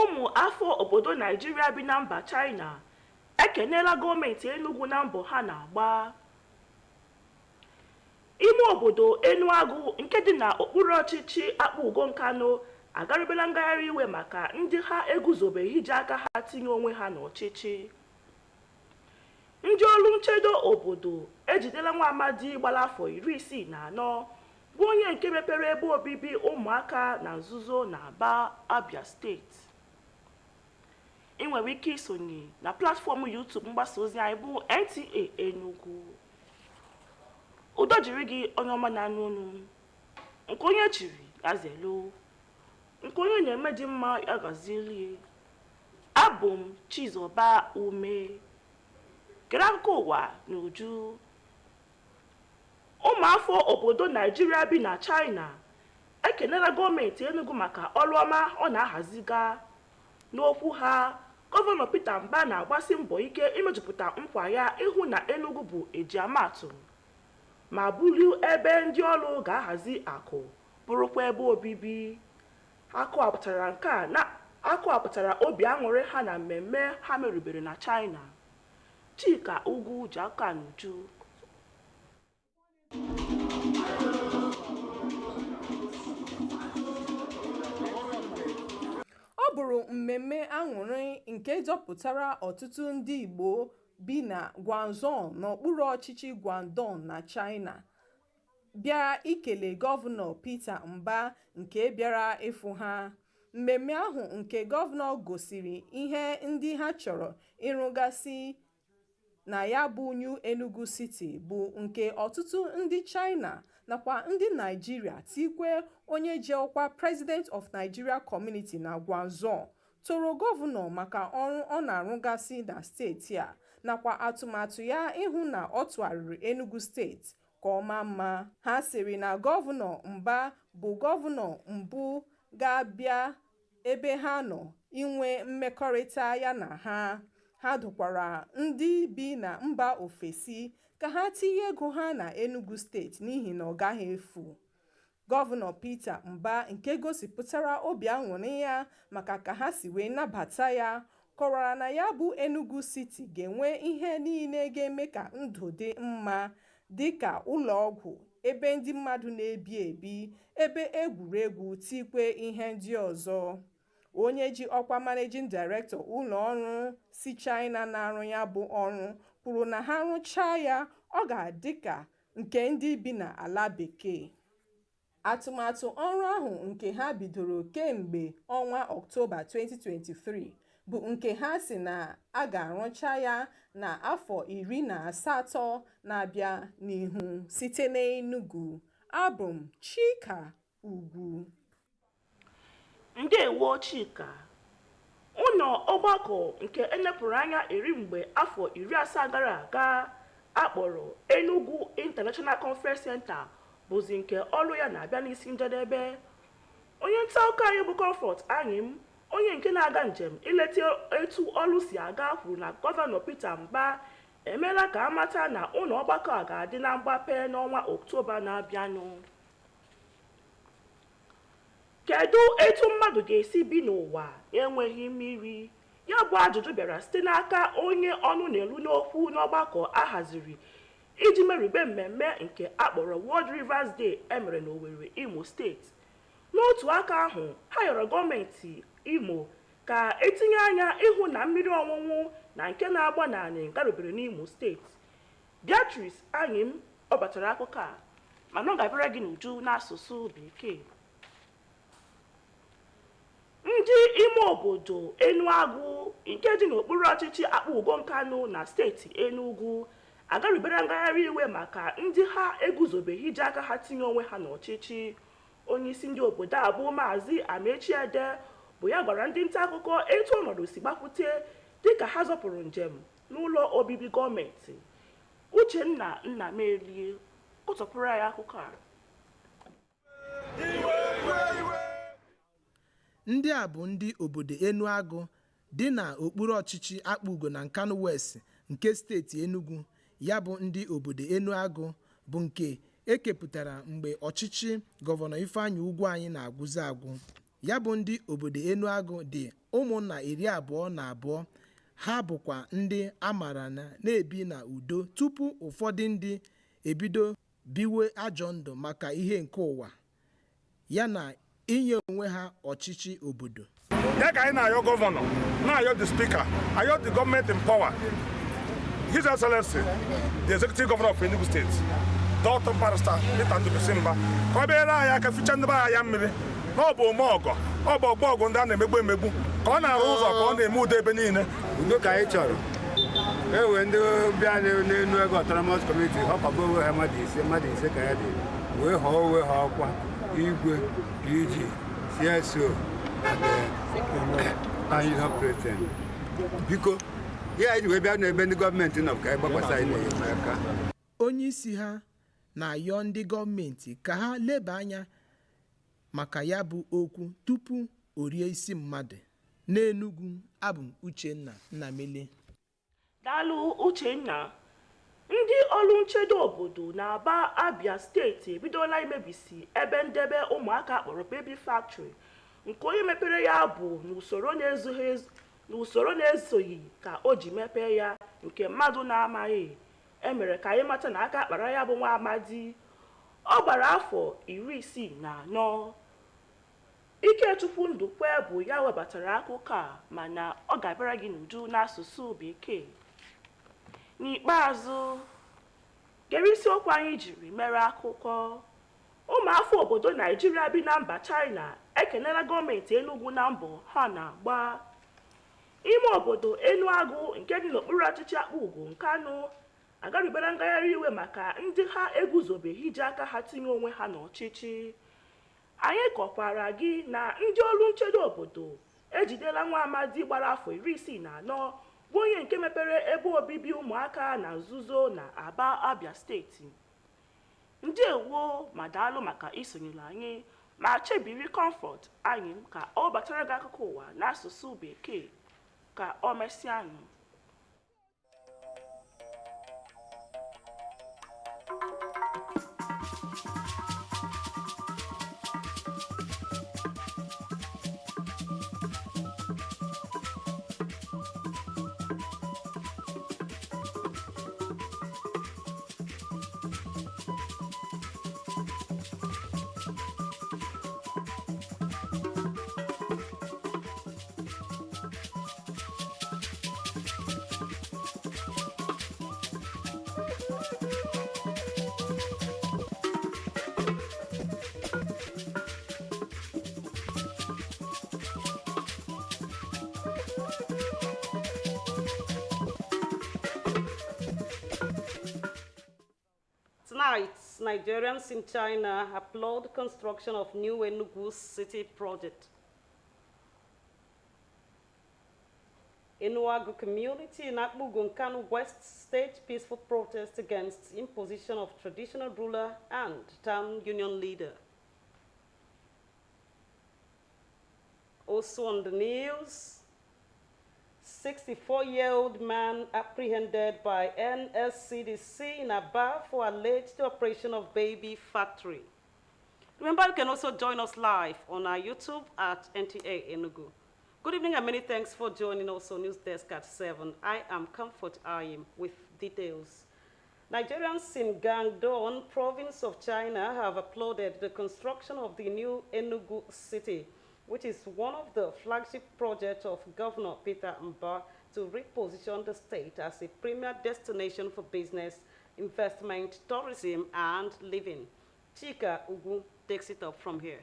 ụmụ afọ obodo Naijiria bi na mba China ekenela gọọmenti Enugu na mbọ ha na-agba. Ime obodo Enugu nke dị na okpuru ọchịchị Applaud Nkano agaribela ngagharị iwe maka ndị ha eguzobeghị iji aka ha tinye onwe ha n'ọchịchị. Ndị ọrụ nchedo obodo ejidela nwa amadi gbara afọ 64 bụ onye nke mepere ebe obibi ụmụaka na nzuzo na Aba, Abia steeti. Ị nwere ike isonye na platfọm YouTube mgbasa ozi anyị bụ NTA Enugu. Udo jiri gị onye ọma na-anụ ọnụ, nke onye chiri ya zelu, nke onye na-eme dị mma ya gazilie. Abụ m Chizoba Ume, gere akụkọ ụwa n'uju. Ụmụafọ obodo Naijiria bi na China ekenela gọọmenti Enugu maka ọrụ ọma ọ na-ahaziga. N'okwu ha, Gọvanọ Peter Mba na-agbasi mbọ ike imejupụta nkwa ya ịhụ na Enugu bụ ejiamaatụ ma bulie ebe ndị ọrụ ga-ahazi akụ bụrụkwa ebe obibi. Akọwapụtara obi aṅụrị ha na mmemme ha merụbere na China. Chika Ugwu ji aka n'uju. Ọ bụrụ mmemme aṅụrị nke jọpụtara ọtụtụ ndị Igbo bi na Guangzhou n'okpuru ọchịchị Guangdong na China bịara ikele Gọvanọ Peter Mba nke bịara ịfụ ha. Mmemme ahụ nke gọvanọ gosiri ihe ndị ha chọrọ ịrụgasị na ya bụ New Enugu City bụ nke ọtụtụ ndị China nakwa ndị Nigeria tikwe onye ji ọkwa President of Nigeria Community na Guangzhou toro gọvanọ maka ọrụ ọ na-arụgasị na steeti a nakwa atụmatụ ya ịhụ na ọ tụgharịrị Enugu steeti ka ọ maa mma. Ha sịrị na Gọvanọ Mba bụ gọvanọ mbụ ga-abịa ebe ha nọ inwe mmekọrịta ya na ha dụkwara ndị bi na mba ofesi ka ha tinye ego ha na Enugu steeti n'ihi na ọ gaghị efu. Gọvanọ Peter Mba nke gosipụtara obi aṅụrị ya maka ka ha si wee nabata ya kọwara na ya bụ Enugu City ga-enwe ihe niile ga-eme ka ndụ dị mma dịka ụlọọgwụ, ebe ndị mmadụ na-ebi ebi, ebe egwuregwu tikwe ihe ndị ọzọ. Onye ji ọkwa Managing Director ụlọọrụ si China na-arụ ya bụ ọrụ kwuru na ha rụchaa ya ọ ga-adị ka nke ndị bi na ala bekee. Atụmatụ ọrụ ahụ nke ha bidoro kemgbe ọnwa Ọktoba 2023 bụ nke ha si na a ga-arụcha ya na afọ 18 na-abịa n'ihu site n'Enugu. Abụ m Chika Ugwu. Ndewo Chika. Ụlọ ọgbakọ nke enepụrụ anya eri mgbe afọ 70 gara aga akpọrọ Enugu International Conference Center bụzi nke ọrụ ya na-abịa n'isi njedebe. Onye nta akụkọ anyị bụ Comfort Anyim, onye nke na-aga njem ileta etu ọrụ si aga, kwuru na Gọvanọ Peter Mba emeela ka amata na ụlọ ọgbakọ a ga-adị na mgbape n'ọnwa Ọktoba na-abịanụ. Kedu etu mmadụ ga-esi bi n'ụwa enweghị mmiri? Ya bụ ajụjụ bịara site n'aka onye ọnụ na-elu n'okwu n'ọgbakọ a haziri iji merube mmemme nke akpọrọ World Rivers Day emere n'Owerri, Imo steeti. N'otu aka ahụ, ha yọrọ gọọmenti Imo ka etinye anya ịhụ na mmiri ọṅụṅụ na nke na-agba n'anị garubere n'Imo steeti. Beatrice Anyim ọbatara akụkọ a mana ọ ga-abịara gị n'uju n'asụsụ Bekee. Ndị ime obodo Enugu nke dị n'okpuru ọchịchị Applaud Nkano na steeti Enugu agarubere ngagharị iwe maka ndị ha eguzobeghị iji aka ha tinye onwe ha n'ọchịchị. Onyeisi ndị obodo a bụ Maazị Amechiede bụ ya gwara ndị nta akụkọ etu ọnọdụ si gbakwute dịka ha zọpụrụ njem n'ụlọ obibi gọọmenti. Uchenna Nnamelie kụtọpụrụ ya akụkọ a. Ndị a bụ ndị obodo Enugu dị na okpuru ọchịchị Applaud na Nkano West nke steeti Enugu. Ya bụ ndị obodo Enugu bụ nke ekepụtara mgbe ọchịchị Gọvanọ Ifeanyi Ugwuanyi na-agwụzi agwụ. ya bụ ndị obodo Enugu dị ụmụnna 22 ha bụkwa ndị amara na-ebi na udo tupu ụfọdụ ndị ebido biwe ajọ ndụ maka ihe nke ụwa ya na inye onwe ha ọchịchị obodo. Ya ka anyị na-ayọ gọvanọ, na-ayọ the speaker, ayọ the government in power, His Excellency, the Executive Governor of Enugu State, Dr. Barrister Peter Ndubuisimba, ka ọ bịara anyị aka ficha ndị be anya mmiri na ọ bụ ome ọgọ, ọ bụ ọgụ ndị a na-emegbu emegbu, ka ọ na-arụ ụzọ, ka ọ na-eme udo ebe niile. Udo ka anyị chọrọ. Ewe ndị bịa n'Enugu Autonomous Community họpụta onwe ha mmadụ ise ka ya dị, wee họọ onwe ha ọkwa igwe PG, CSO, and President. Biko, ihe anyị wee bịa n'ebe ndị gọọmenti nọ ka anyị gbakwasa anyị n'enyemaka. Onye isi ha na-ayọ ndị gọọmenti ka ha leba anya maka ya bụ okwu tupu o rie isi mmadụ. N'Enugu, abụ m Uchenna Nnamele. Daalụ Uchenna. Ndị ọrụ nchedo obodo na-Aba Abia steeti ebidola imebisi ebe ndebe ụmụaka kpọrọ Baby Factory, nke onye mepere ya bụ n'usoro na-ezoghị ka o ji mepee ya, nke mmadụ na-amaghị. Emere ka anyị mata na aka kpara ya bụ nwa amadi. Ọ gbara afọ 64. Ikechukwu Ndukwe bụ ya webatara akụkọ a, mana ọ ga-abịara gị n'uju n'asụsụ Bekee. N'ikpeazụ, gere isiokwu anyị jiri mere akụkọ. Ụmụafọ obodo Nigeria bi na mba China ekelela gọọmenti Enugu na mbọ ha na-agba. Ime obodo Enugu nke dị n'okpuru ọchịchị Applaud nke Kano agaribela ngagharị iwe maka ndị ha eguzobeghị iji aka ha tinye onwe ha n'ọchịchị. Anyị kọkwara gị na ndị ọrụ nchedo obodo ejidela nwa amadi gbara afọ 64 bụ onye nke mepere ebe obibi ụmụaka na nzuzo na Aba Abia steeti. Ndewo ma daalụ maka isonyere anyị, ma chebiri Comfort anyị ka ọ batara gị akụkọ ụwa n'asụsụ Bekee. Ka o mesịanụ. Tonight, Nigerians in China applaud construction of new Enugu city project. Enugu community in Akbugunkanu West staged peaceful protest against imposition of traditional ruler and town union leader. Also on the news, 64-year-old man apprehended by NSCDC in Aba for alleged operation of baby factory. Remember, you can also join us live on our YouTube at NTA Enugu. Good evening and many thanks for joining us on News Desk at 7. I am Comfort Ayim with details. Nigerians in Guangdong province of China have applauded the construction of the new Enugu city, which is one of the flagship projects of Governor Peter Mba to reposition the state as a premier destination for business, investment, tourism, and living. Chika Ugu takes it up from here.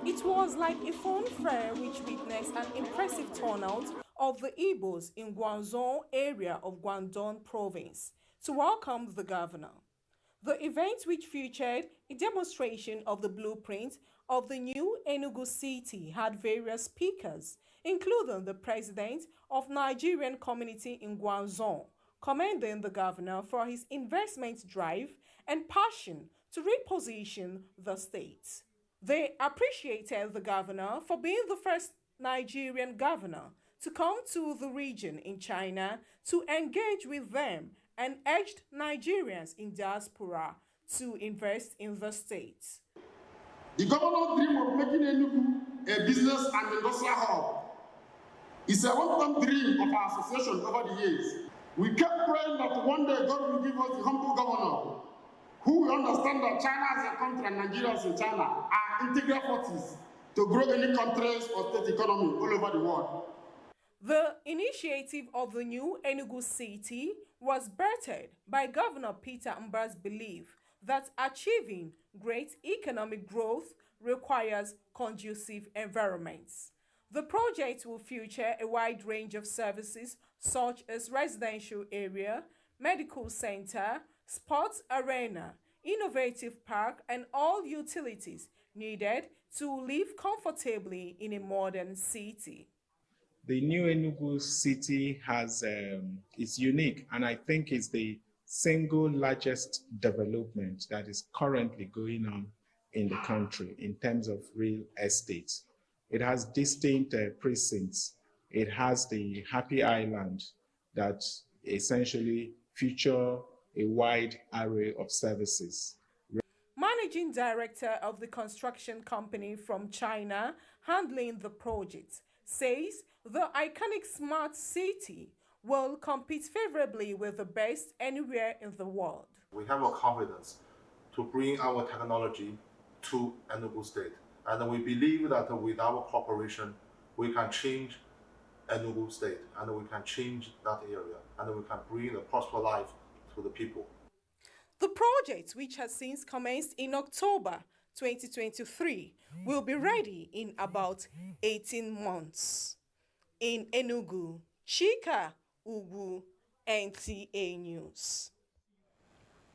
It was like a fun fair which witnessed an impressive turnout of the Igbos in Guangzhou area of Guangdong province to welcome the governor. The event, which featured a demonstration of the blueprint of the new Enugu city, had various speakers, including the president of Nigerian community in Guangzhou, commending the governor for his investment drive and passion to reposition the state. They appreciated the governor for being the first Nigerian governor to come to the region in China to engage with them and urged Nigerians in diaspora to invest in the state. The governor's dream of making Enugu a business and industrial hub is a long-term dream of our association over the years. We kept praying that one day God will give us the humble governor who will understand that China as a country and Nigerians in China are integral forces to grow any country's or state economy all over the world. The initiative of the new Enugu city was birthed by Governor Peter Mba's belief that achieving great economic growth requires conducive environments. The project will feature a wide range of services such as residential area, medical center, sports arena, innovative park, and all utilities needed to live comfortably in a modern city. The new Enugu city is unique, and I think it's the single largest development that is currently going on in the country in terms of real estate. It has distinct precincts. It has the Happy Island that essentially feature a wide array of services. Managing director of the construction company from China handling the project says the iconic smart city will compete favorably with the best anywhere in the world. We have a confidence to bring our technology to Enugu State. And we believe that with our cooperation, we can change Enugu State and we can change that area and we can bring a prosperous life to the people. The project, which has since commenced in October 2023, will be ready in about 18 months. In Enugu, Chika Ugu, NTA News.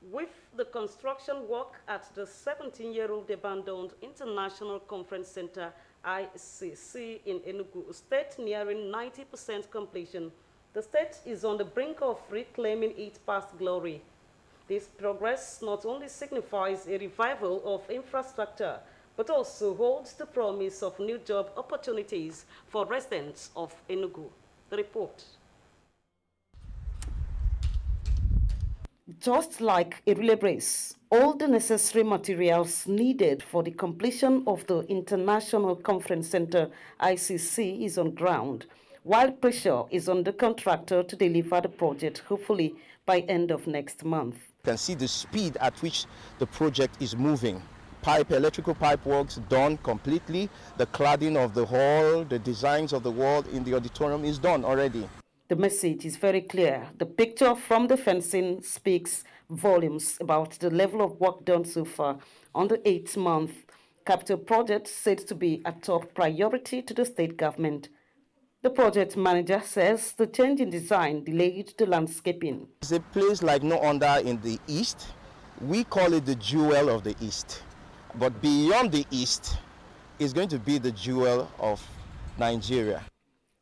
With the construction work at the 17-year-old abandoned International Conference Center, ICC, in Enugu State nearing 90% completion, the state is on the brink of reclaiming its past glory. This progress not only signifies a revival of infrastructure, but also holds the promise of new job opportunities for residents of Enugu. The report. Just like a relay race, all the necessary materials needed for the completion of the International Conference Center, ICC, is on ground, while pressure is on the contractor to deliver the project, hopefully by end of next month. You can see the speed at which the project is moving. Electrical pipe works done completely. The cladding of the hall, the designs of the wall in the auditorium is done already. The message is very clear. The picture from the fencing speaks volumes about the level of work done so far on the 8-month capital project, said to be a top priority to the state government. The project manager says the change in design delayed the landscaping. It's a place like no other in the East. We call it the jewel of the East. But beyond the East is going to be the jewel of Nigeria.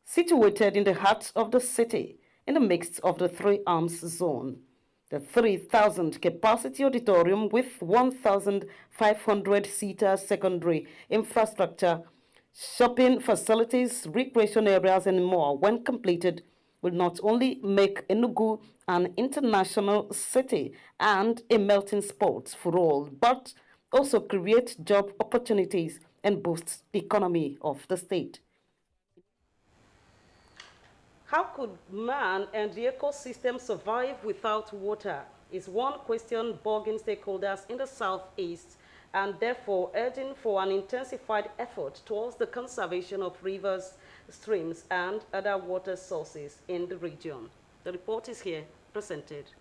Situated in the heart of the city, in the midst of the Three Arms Zone, the 3,000 capacity auditorium with 1,500-seater secondary infrastructure, shopping facilities, recreation areas, and more, when completed, will not only make Enugu an international city and a melting pot for all, but also create job opportunities and boost the economy of the state. How could man and the ecosystem survive without water is one question bugging stakeholders in the southeast, and therefore urging for an intensified effort towards the conservation of rivers, streams, and other water sources in the region. The report is here presented.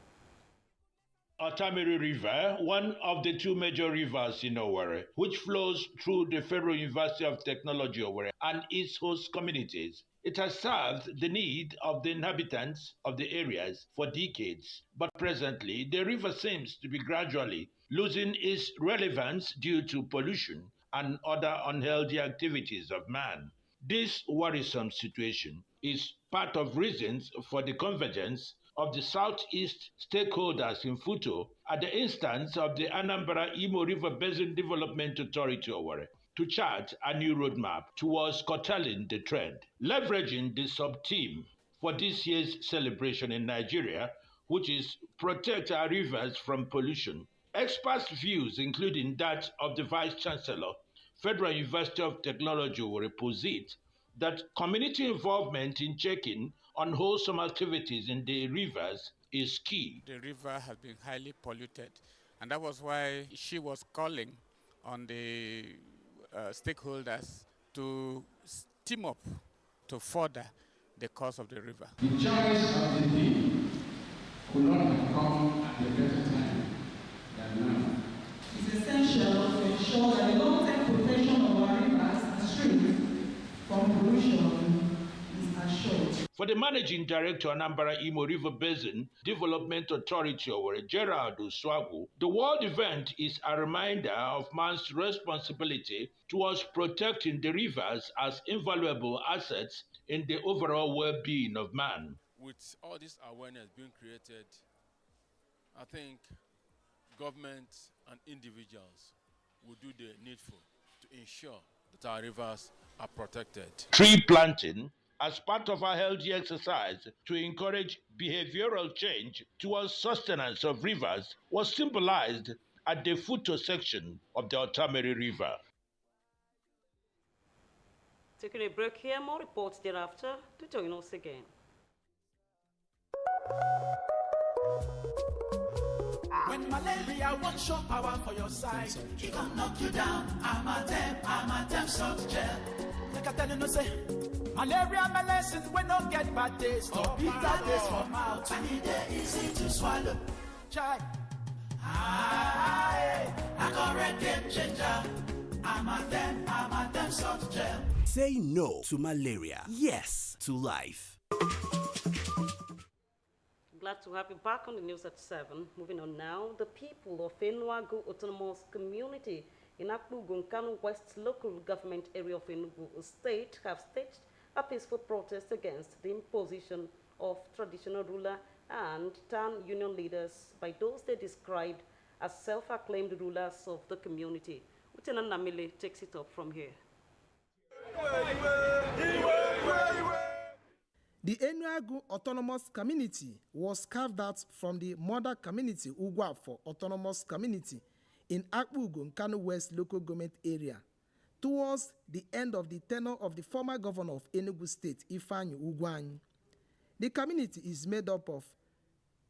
Otamiri River, one of the two major rivers in Owerri, which flows through the Federal University of Technology Owerri and its host communities. It has served the need of the inhabitants of the areas for decades, but presently the river seems to be gradually losing its relevance due to pollution and other unhealthy activities of man. This worrisome situation is part of reasons for the convergence of the Southeast stakeholders in Futo at the instance of the Anambra Imo River Basin Development Authority Owerri to chart a new roadmap towards curtailing the trend. Leveraging the sub-theme for this year's celebration in Nigeria, which is Protect Our Rivers from Pollution, experts' views, including that of the Vice Chancellor, Federal University of Technology will posit that community involvement in checking on wholesome activities in the rivers is key. The river has been highly polluted, and that was why she was calling on the stakeholders to team up to further the course of the river. The choice of the team could not have come at a better time than now. It's essential to ensure that the long-term protection of our rivers and streams from pollution is assured. For the Managing Director, Anambra Imo River Basin Development Authority, Gerald Uswagu, the world event is a reminder of man's responsibility towards protecting the rivers as invaluable assets in the overall well-being of man. With all this awareness being created, I think governments and individuals will do the needful to ensure that our rivers are protected. Tree planting as part of a healthy exercise to encourage behavioral change towards sustenance of rivers was symbolized at the Futo section of the Otamiri River. Taking a break here, more reports thereafter. To join us again. When malaria won't show power for your side, it gon' knock you down. I'm a damn soft gel. Like I tell you, no say, malaria medicine when don't get bad taste or bitter taste for mouth. And it easy to swallow. Try. I got red game changer. I'm a damn soft gel. Say no to malaria. Yes to life. Glad to have you back on the news at 7. Moving on now, the people of Enugu Autonomous Community in Applaud, West local government area of Enugu State have staged a peaceful protest against the imposition of traditional ruler and town union leaders by those they described as self-acclaimed rulers of the community. Lieutenant Namile takes it up from here. The Enugu Autonomous Community was carved out from the mother community Ugwafo Autonomous Community in Akpugo, Nkanu West local government area towards the end of the tenure of the former governor of Enugu State, Ifeanyi Ugwuanyi. The community is made up of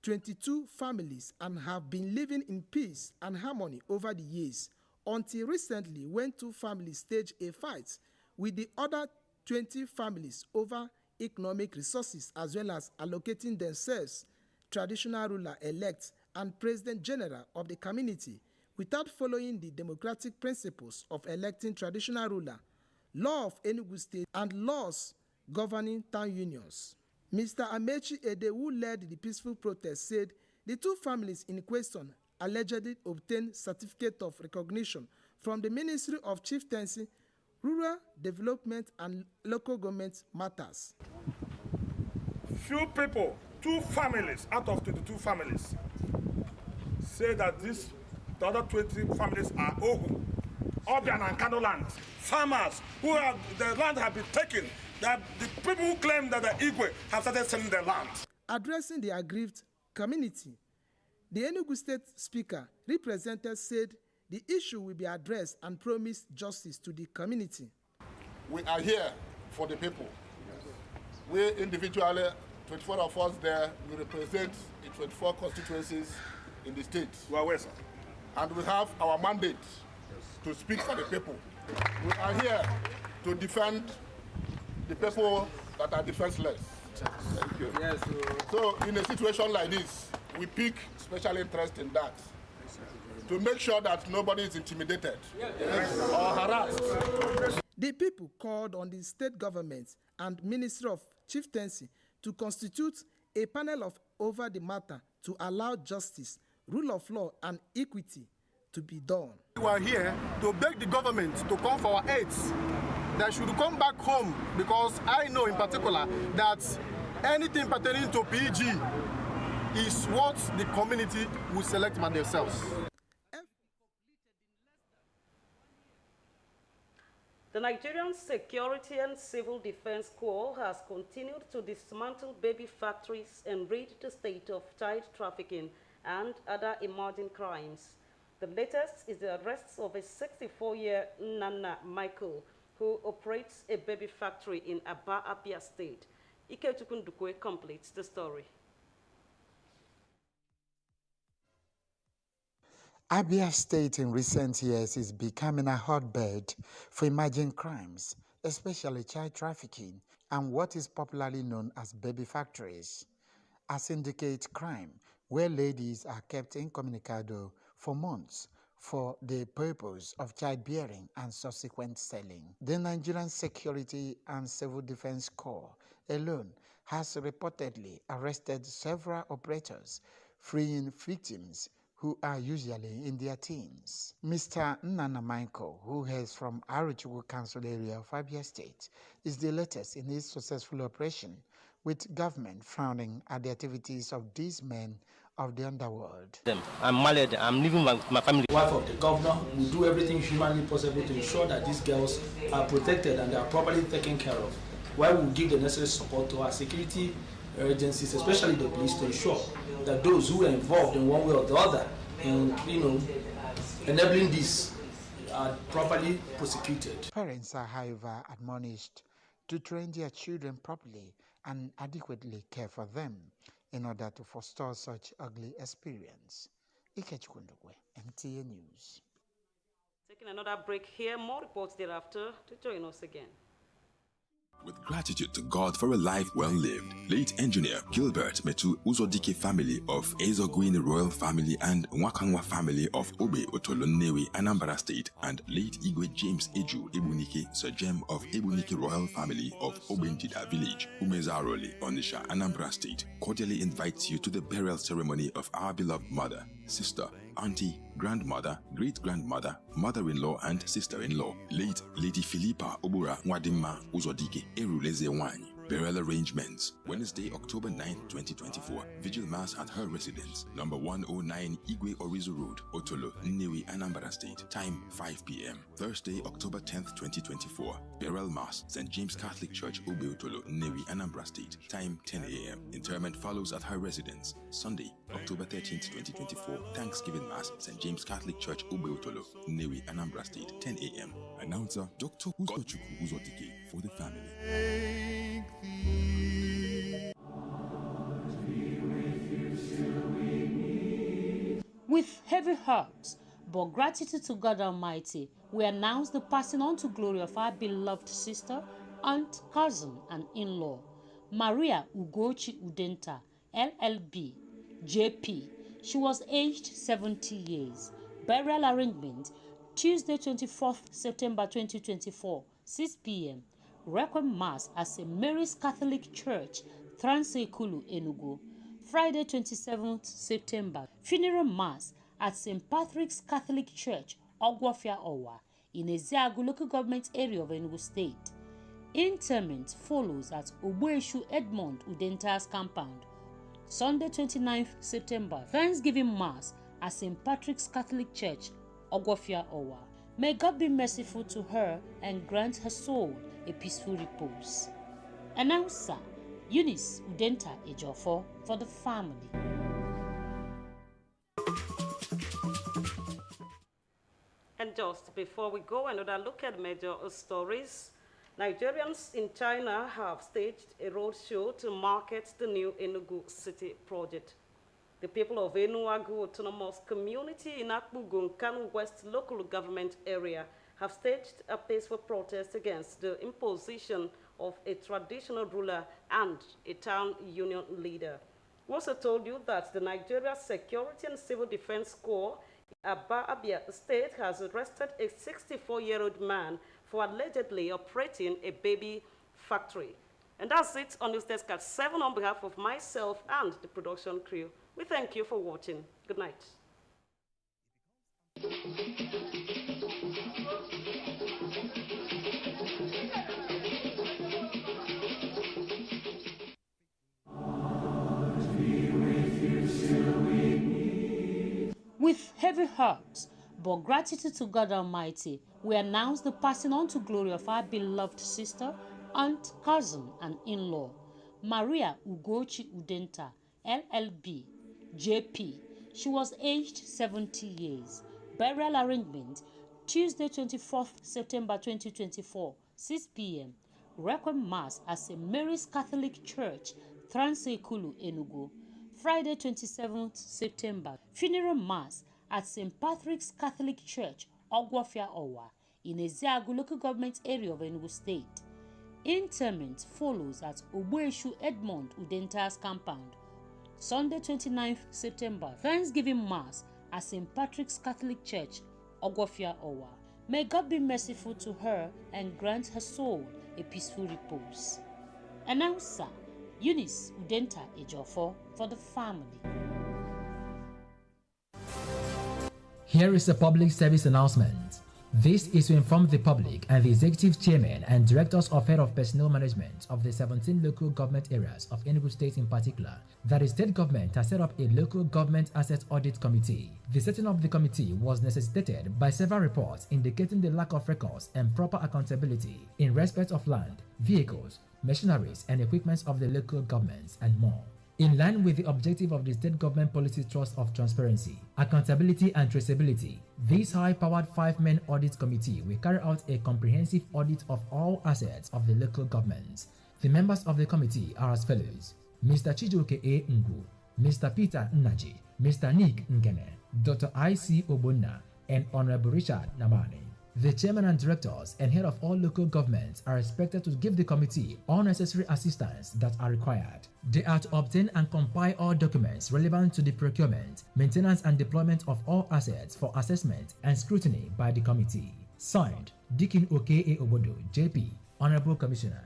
22 families and have been living in peace and harmony over the years until recently when 2 families staged a fight with the other 20 families over economic resources as well as allocating themselves traditional ruler-elect and president general of the community without following the democratic principles of electing traditional ruler, law of Enugu State, and laws governing town unions. Mr. Amechi Ede, who led the peaceful protest, said the 2 families in question allegedly obtained certificate of recognition from the Ministry of Chieftaincy, Rural Development and Local Government Matters. Few people, 2 families out of 22 families, say that the other 20 families are Ogu, Obian and Kano land. Farmers who have the land have been taken, that the people who claim that the Igwe have started selling their land. Addressing the aggrieved community, the Enugu State Speaker representative said the issue will be addressed and promised justice to the community. We are here for the people. We individually, 24 of us there, we represent the 24 constituencies in the state. Well, sir. And we have our mandate to speak for the people. We are here to defend the people that are defenseless. Thank you. Yes, so in a situation like this, we pick special interest in that to make sure that nobody is intimidated or harassed. The people called on the state government and Ministry of Chieftaincy to constitute a panel over the matter to allow justice, rule of law, and equity to be done. We are here to beg the government to come for our aids. They should come back home, because I know in particular that anything pertaining to PG is what the community will select by themselves. The Nigerian Security and Civil Defense Corps has continued to dismantle baby factories and rid the state of child trafficking and other emerging crimes. The latest is the arrest of a 64-year Nana Michael, who operates a baby factory in Aba, Abia State. Ikechukwu Ndukwe completes the story. Abia State in recent years is becoming a hotbed for emerging crimes, especially child trafficking and what is popularly known as baby factories, a syndicate crime where ladies are kept incommunicado for months for the purpose of childbearing and subsequent selling. The Nigerian Security and Civil Defense Corps alone has reportedly arrested several operators, freeing victims who are usually in their teens. Mr. Nana Michael, who hails from Aruchukwu Council area of Abia State, is the latest in his successful operation, with government frowning at the activities of these men of the underworld. I'm married, I'm living with my family. Wife of the governor will do everything humanly possible to ensure that these girls are protected and they are properly taken care of, while we will give the necessary support to our security agencies, especially the police, to ensure that those who are involved in one way or the other in enabling this are properly prosecuted. Parents are, however, admonished to train their children properly and adequately care for them in order to forestall such ugly experience. Ikechukwu Ndukwe, MTA News. Taking another break here, more reports thereafter to join us again. With gratitude to God for a life well lived, late engineer Gilbert Metu Uzodike family of Ezoguin royal family and Nwakangwa family of Obe Otolonnewi, Anambra State, and late Igwe James Eju Ebunike Serjem of Ebunike royal family of Obenjida village, Umezarole, Onisha, Anambra State, cordially invites you to the burial ceremony of our beloved mother, sister, auntie, grandmother, great-grandmother, mother-in-law and sister-in-law, late Lady Philippa Obura Nwadimma Uzodike Eruleze Wanyi. Burial arrangements: Wednesday, October 9, 2024. Vigil Mass at her residence, number 109 Igwe Orizu Road, Otolo, Nnewi, Anambra State. Time 5 p.m. Thursday, October 10, 2024. Burial Mass, St. James Catholic Church, Obe Otolo, Nnewi, Anambra State. Time 10 a.m. Interment follows at her residence. Sunday, October 13, 2024. Thanksgiving Mass, St. James Catholic Church, Obe Otolo, Nnewi, Anambra State. 10 a.m. Announcer Dr. Uzochukwu Uzodike for the family. With heavy hearts, but gratitude to God Almighty, we announce the passing on to glory of our beloved sister, aunt, cousin, and in-law, Maria Ugochi Udenta, LLB, JP. She was aged 70 years. Burial arrangement, Tuesday, 24th September 2024, 6 p.m. Requiem Mass at St. Mary's Catholic Church, Transekulu, Enugu. Friday, 27th September, Funeral Mass at St. Patrick's Catholic Church, Ogwafia Owa, in Eziagu local government area of Enugu State. Interment follows at Ogbueshu Edmond Udenta's compound. Sunday, 29th September, Thanksgiving Mass at St. Patrick's Catholic Church, Ogwafia Owa. May God be merciful to her and grant her soul a peaceful repose. Announcer Eunice Udenta Ejofo for the family. And just before we go, another look at major stories. Nigerians in China have staged a roadshow to market the new Enugu City project. The people of Enugu Autonomous Community in Akbugun, Kanu West local government area have staged a peaceful protest against the imposition of a traditional ruler and a town union leader. We also told you that the Nigeria Security and Civil Defense Corps in Aba, Abia State has arrested a 64-year-old man for allegedly operating a baby factory. And that's it on News Desk at 7 on behalf of myself and the production crew. We thank you for watching. Good night. With heavy hearts, but gratitude to God Almighty, we announce the passing on to glory of our beloved sister, aunt, cousin, and in-law, Maria Ugochi Udenta, LLB, JP. She was aged 70 years. burial arrangement Tuesday 24th September 2024, 6 p.m. Requiem Mass at St. Mary's Catholic Church, Transekulu, Enugu. Friday 27th September, funeral mass at St. Patrick's Catholic Church, Ogwafia Owa, in Eziagu local government area of Enugu State. Interment follows at Ogbueshu Edmond Udenta's compound. Sunday 29th September, Thanksgiving Mass at St. Patrick's Catholic Church, Ogwafia Owa. May God be merciful to her and grant her soul a peaceful repose. Announcer Eunice Udenta Ejofo for the family. Here is a public service announcement. This is to inform the public and the executive chairman and directors of head of personnel management of the 17 local government areas of Enugu State in particular that the state government has set up a local government asset audit committee. The setting up the committee was necessitated by several reports indicating the lack of records and proper accountability in respect of land, vehicles, machineries and equipment of the local governments and more. In line with the objective of the State Government Policy Trust of Transparency, Accountability and Traceability, this high-powered 5-man audit committee will carry out a comprehensive audit of all assets of the local governments. The members of the committee are as follows: Mr. Chijoke A. Ngu, Mr. Peter Nnaji, Mr. Nick Ngene, Dr. I.C. Obonna, and Honorable Richard Namani. The chairman and directors and head of all local governments are expected to give the committee all necessary assistance that are required. They are to obtain and compile all documents relevant to the procurement, maintenance and deployment of all assets for assessment and scrutiny by the committee. Signed, Dikin Oke Obodo, JP, Honorable Commissioner.